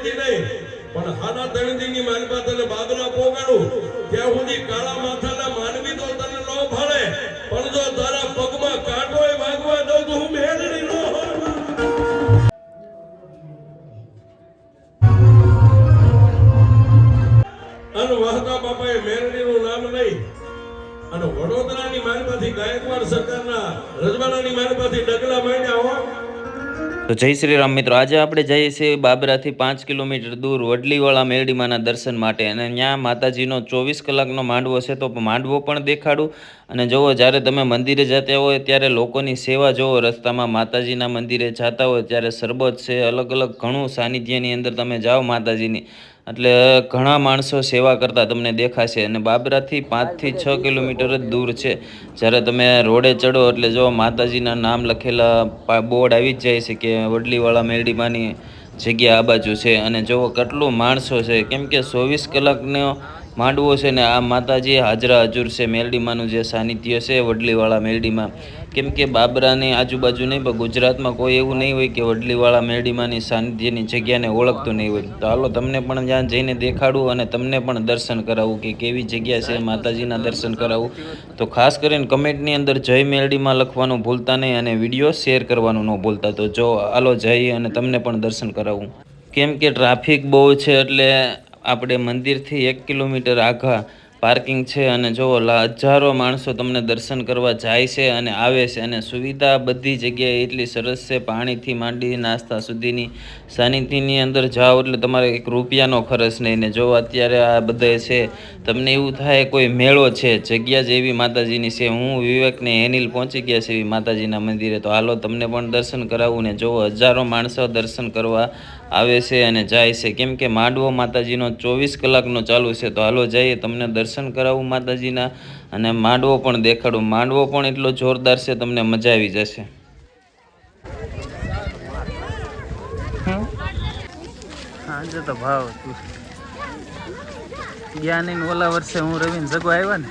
દી નહીં પણ હાના તણદીની મારી પાસે તને બાબરા પોગાડું ત્યાં સુધી કાળા માથાના માનવી તો તને ન ફાળે પણ જો તારા પગમાં કાંટોય વાગવા દઉં તો હું મેળડી ન અને વહતા બાપાએ મેળડીનું નામ લઈ અને વડોદરાની મારી પાસે ગાયકવાડ સરકારના રજવાડાની મારી પાસે ડગલા માંડ્યા હો. તો જય શ્રી રામ મિત્રો, આજે આપણે જઈએ છીએ બાબરાથી 5 કિલોમીટર દૂર વડલીવાળા મેરડીમાના દર્શન માટે અને ત્યાં માતાજીનો 24 કલાકનો માંડવો છે. તો માંડવો પણ દેખાડું અને જુઓ, જ્યારે તમે મંદિરે જતા હોય ત્યારે લોકોની સેવા જુઓ. રસ્તામાં માતાજીના મંદિરે જતા હોય ત્યારે શરબત છે, અલગ અલગ ઘણું સાનિધ્યની અંદર તમે જાઓ માતાજીની એટલે ઘણા માણસો સેવા કરતા તમને દેખાશે. અને બાબરાથી 5 થી 6 કિલોમીટર જ દૂર છે. જ્યારે તમે રોડે ચડો એટલે જો માતાજીના નામ લખેલા બોર્ડ આવી જ જાય છે કે વડલીવાળા મેરડીમાની જગ્યા આ બાજુ છે. અને જુઓ કેટલું માણસો છે, કેમ કે 24 કલાકનો માંડવો છે ને આ માતાજી હાજરા હજુર છે. મેરડીમાનું જે સાનિધ્ય છે વડલીવાળા મેરડીમાં, કેમ કે બાબરાની આજુબાજુ નહીં પણ ગુજરાતમાં કોઈ એવું નહીં હોય કે વડલીવાળા મેરડીમાની સાનિધ્યની જગ્યાને ઓળખતું નહીં હોય. તો હાલો તમને પણ ત્યાં જઈને દેખાડું અને તમને પણ દર્શન કરાવું કે કેવી જગ્યા છે, માતાજીના દર્શન કરાવું. તો ખાસ કરીને કમેન્ટની અંદર જય મેરડીમાં લખવાનું ભૂલતા નહીં અને વિડીયો શેર કરવાનું ન ભૂલતા. તો જો હાલો જઈ અને તમને પણ દર્શન કરાવું, કેમ કે ટ્રાફિક બહુ છે એટલે આપણે મંદિરથી 1 કિલોમીટર આગળ પાર્કિંગ છે. અને જુઓ હજારો માણસો તમને દર્શન કરવા જાય છે અને આવે છે. અને સુવિધા બધી જગ્યાએ એટલી સરસ છે, પાણીથી માંડી નાસ્તા સુધીની. સાનિધ્યની અંદર જાઓ એટલે તમારે 1 રૂપિયાનો ખર્ચ નહીં. ને જો અત્યારે આ બધે છે તમને એવું થાય કોઈ મેળો છે, જગ્યા જેવી માતાજીની છે. હું વિવેકને એનિલ પહોંચી ગયા છે એવી માતાજીના મંદિરે. તો હાલો તમને પણ દર્શન કરાવું. ને જુઓ હજારો માણસો દર્શન કરવા આવે છે અને જાય છે, કેમ કે માંડવો માતાજીનો 24 કલાકનો ચાલુ છે. તો હાલો જઈએ, તમને દર્શન કરાવું માતાજીના અને માંડવો પણ દેખાડું. માંડવો પણ એટલો જોરદાર છે, તમને મજા આવી જશે. આજે તો ભાવ જ્ઞાની ઓલા વર્ષે હું રવિને જગવા આવ્યા ને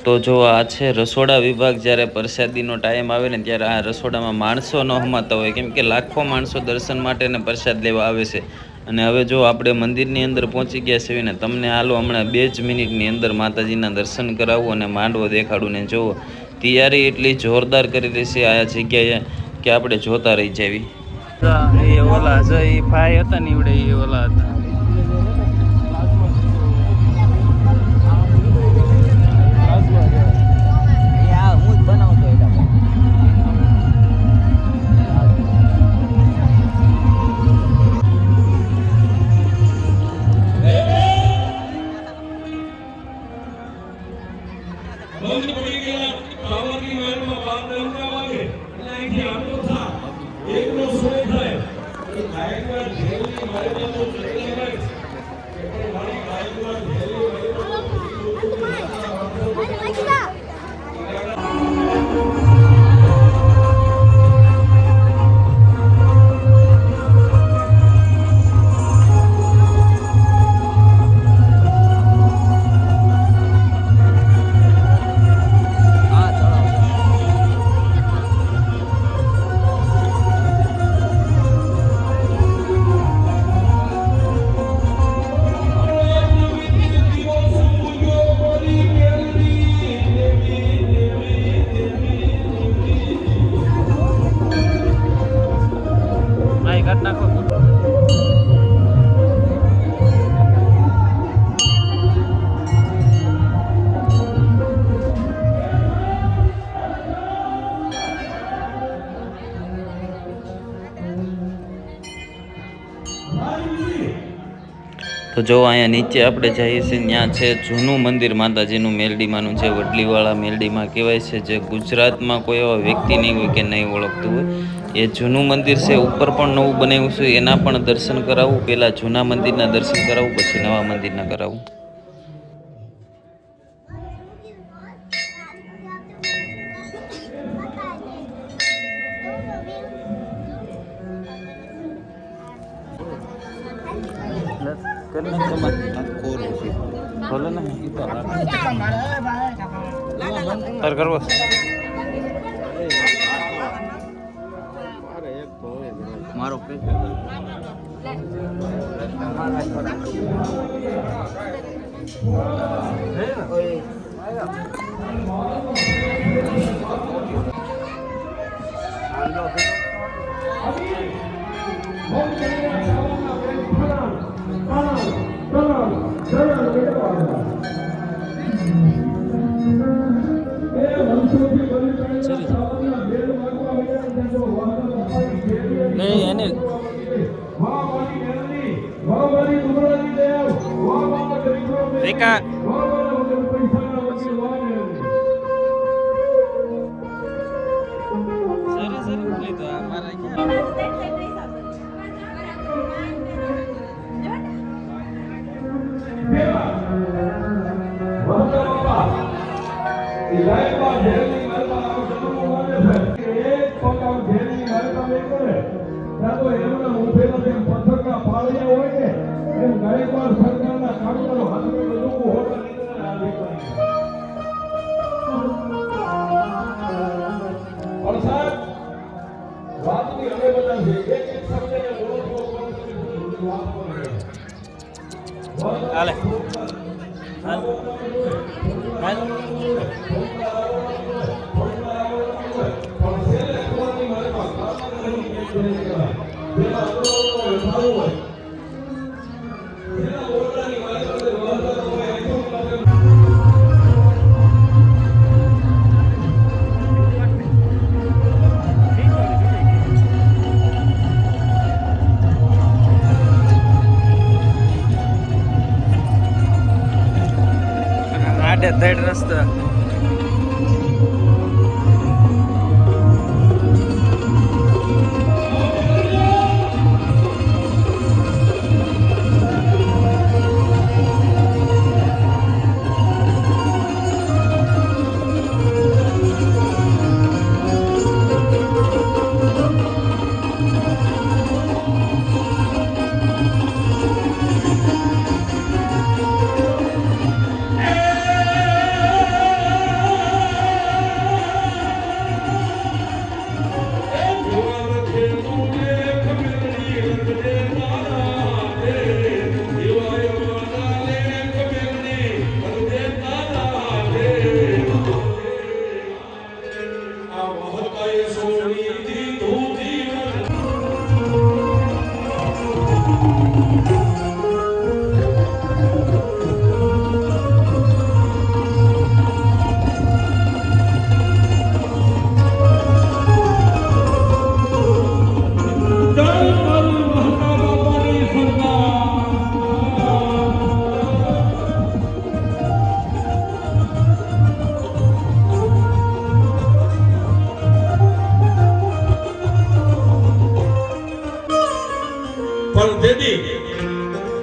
તો જો આ છે રસોડા વિભાગ. જ્યારે પ્રસાદીનો ટાઈમ આવે ને ત્યારે આ રસોડામાં માણસો ન હમાતા હોય, કેમ કે લાખો માણસો દર્શન માટે ને પ્રસાદ લેવા આવે છે. અને હવે જો આપણે મંદિરની અંદર પહોંચી ગયા છીએ ને તમને હાલો હમણાં 2 જ મિનિટની અંદર માતાજીના દર્શન કરાવું અને માંડવો દેખાડું. ને જુઓ તૈયારી એટલી જોરદાર કરી દેશે આ જગ્યાએ કે આપણે જોતા રહી જાવી. એ ઓલા જો એ ભાઈ હતા ને એવડે એ ઓલા હતા. તો જો અહીંયા નીચે આપણે જઈએ છીએ, ત્યાં છે જૂનું મંદિર માતાજીનું મેરડીમાનું, જે વડલીવાળા મેરડીમાં કહેવાય છે. જે ગુજરાતમાં કોઈ એવા વ્યક્તિ નહીં હોય કે નહીં ઓળખતું હોય. એ જૂનું મંદિર છે, ઉપર પણ નવું બનાવ્યું છે. એના પણ દર્શન કરાવું. પહેલાં જૂના મંદિરના દર્શન કરાવું, પછી નવા મંદિરના કરાવું. કરને ખોલો ને તાર કરવો મારો નહીં એને રેખા સરી સરી લીધો અમારા હાલે ધડ રસ્તા પણ તેથી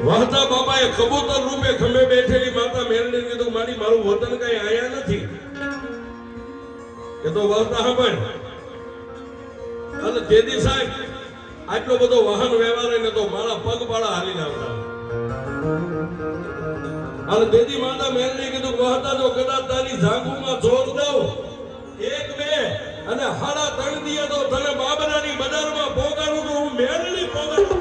વહતા બાબાએ કબૂતર રૂપે ખંભે બેઠેલી માતા મેરડીને કીધું મારી મારું વતન કઈ આયા નથી એ તો વહતા સાંભળ અને તેથી સાહેબ આટલો બધો વાહન વ્યવહાર ને તો મારા પગપાળા હાલીને આવતા અને તેથી માતા મેરડી કીધું વહતા જો કદાચ તારી જાગુમાં જોર દઉં એક બે અને 3.5 દિયે તો તને બાબરાની બજારમાં પોગાડું તો હું મેરડી પોગાડું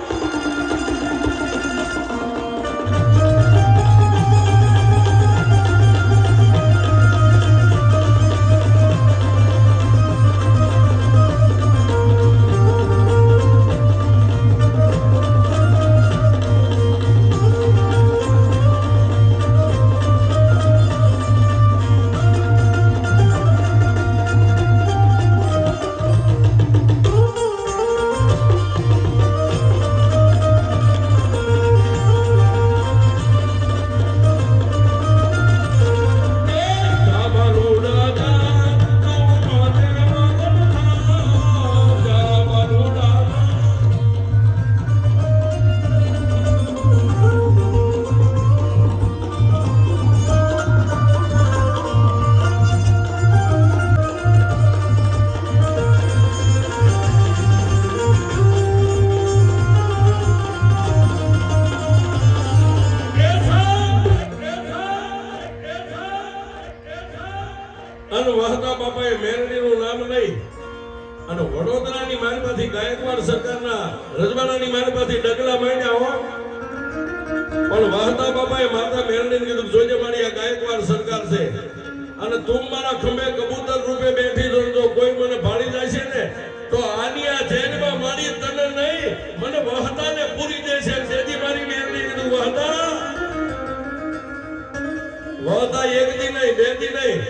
નહીં અને વડોદરાની માલમાંથી ગાયકવાડ સરકારના રજવાડાની માલમાંથી ડગલા માંડ્યા હો પણ વાહતા બાપાએ માતા મેરડીને કીધું જોજે મારી આ ગાયકવાડ સરકાર છે અને તું મારા ખંભે કબૂતર રૂપે બેઠી છો જો કોઈ મને ભાળી જાય છે ને તો આની આ જેલમાં મારી તને નહીં મને વહતાને પૂરી દેશે જેથી મારી મેરડી કીધું વહતા એક દી નહીં બે દી નહીં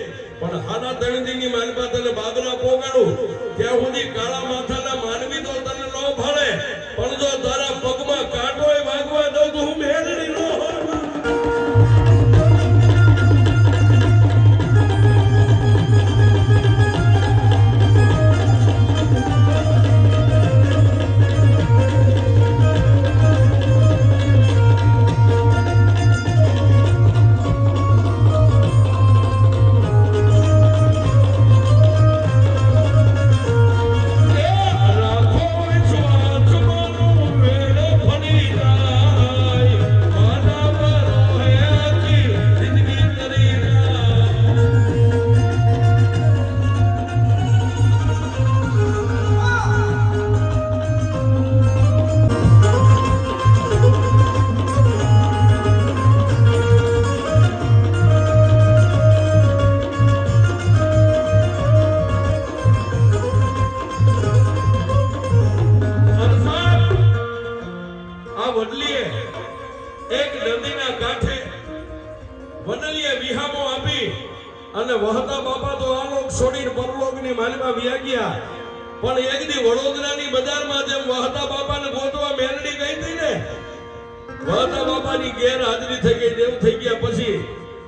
પણ હાના ત્રણ દીની માલપા તને બાબરા પોગાડું ત્યાં સુધી કાળા માથાના માનવી તો તને ન ભાળે પણ જો તારા પગમાં કાંટોય વાગવા દઉં તો હું મેરડી નો અને વહતા બાપા તો આલોક છોડીને પરલોકની માલમાં વ્યા ગયા પણ એક દી વડોદરાની બજારમાં જેમ વહતા બાપાને ગોતવા મેરડી ગઈ હતી ને વહતા બાપાની ગેરહાજરી થઈ ગઈ દેવ થઈ ગયા પછી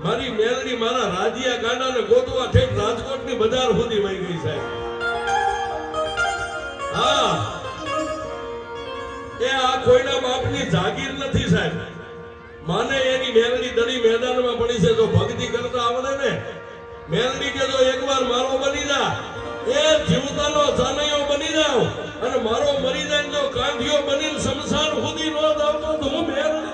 મારી મેરડી મારા રાજિયા ગાંડાને ગોતવા ઠેઠ રાજકોટની બજાર સુધી વહી ગઈ સાહેબ હા એ આ કોઈના બાપની જાગીર નથી સાહેબ માને એની મેરડી દડી મેદાનમાં પડી છે જો ભક્તિ કરતા આવડે ને મેરડી કે જો એકવાર મારો બની જા એ જીવતાનો જાનૈયો બની જાવ અને મારો મરી જાય જો કાંધિયો બની શમશાન સુધી નો જાવ તો હું મેરડી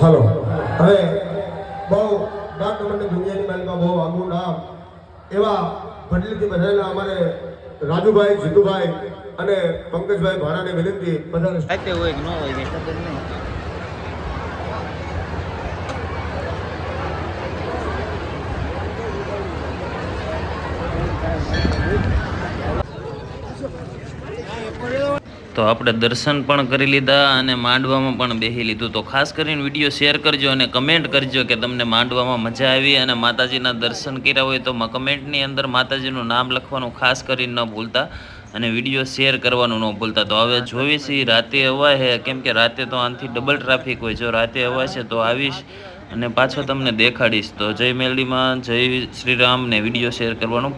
હાલો હવે બહુ ડાક મંડળ દુનિયાની માલિકા બહુ આગું નામ એવા ભડલીથી બધાયેલા અમારે રાજુભાઈ જીતુભાઈ અને પંકજભાઈ ભાણાને વિનંતી બધાને સાથે હોય કે ન હોય કઈ ખબર નહીં. તો આપણે દર્શન પણ કરી લીધા અને માંડવામાં પણ બેસી લીધું. તો ખાસ કરીને વિડીયો શેર કરજો અને કમેન્ટ કરજો કે તમને માંડવામાં મજા આવી અને માતાજીના દર્શન કર્યા હોય તો કમેન્ટની અંદર માતાજીનું નામ લખવાનું ખાસ કરીને ન ભૂલતા અને વિડીયો શેર કરવાનું ન ભૂલતા. તો હવે જોઈશી રાતે અવાય છે, કેમ કે રાતે તો આનાથી ડબલ ટ્રાફિક હોય. જો રાતે અવાશે તો આવીશ અને પાછો તમને દેખાડીશ. તો જય મેલડીમાં, જય શ્રી રામ ને વિડીયો શેર કરવાનું